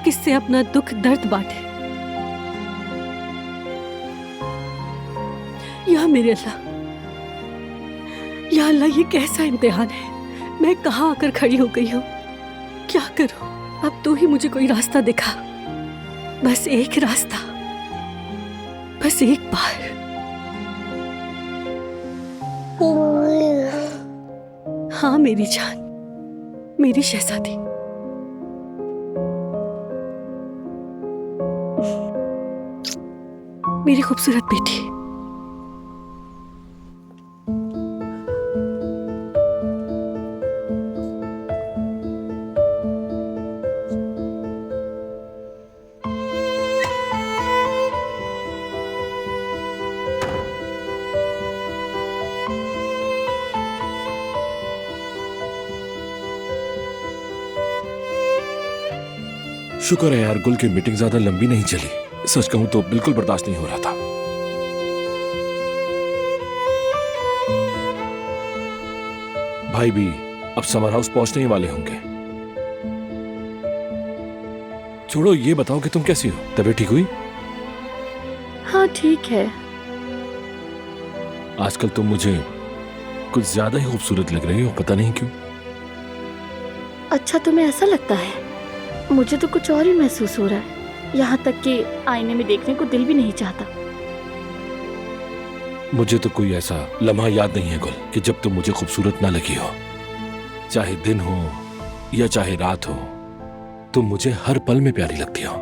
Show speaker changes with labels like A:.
A: किससे अपना दुख दर्द बांटे। या मेरे अल्लाह, या अल्लाह, ये कैसा इम्तिहान है। मैं कहाँ आकर खड़ी हो गई हूँ। क्या करूं? अब तू ही मुझे कोई रास्ता दिखा, बस एक रास्ता, बस एक बार। हाँ मेरी जान, मेरी शहजादी। मेरी खूबसूरत बेटी।
B: शुक्र है यार, गुल की मीटिंग ज्यादा लंबी नहीं चली। सच कहूं तो बिल्कुल बर्दाश्त नहीं हो रहा था। भाई भी अब समर हाउस पहुंचने ही वाले होंगे। छोड़ो, ये बताओ कि तुम कैसी हो? तबीयत ठीक हुई?
A: हाँ ठीक है।
B: आजकल तुम मुझे कुछ ज्यादा ही खूबसूरत लग रही हो, पता नहीं क्यों।
C: अच्छा, तुम्हें ऐसा लगता है? मुझे तो कुछ और ही महसूस हो रहा है। यहाँ तक कि आईने में देखने को दिल भी नहीं चाहता।
B: मुझे तो कोई ऐसा लम्हा याद नहीं है गुल कि जब तुम मुझे खूबसूरत ना लगी हो। चाहे दिन हो या चाहे रात हो, तुम मुझे हर पल में प्यारी लगती हो।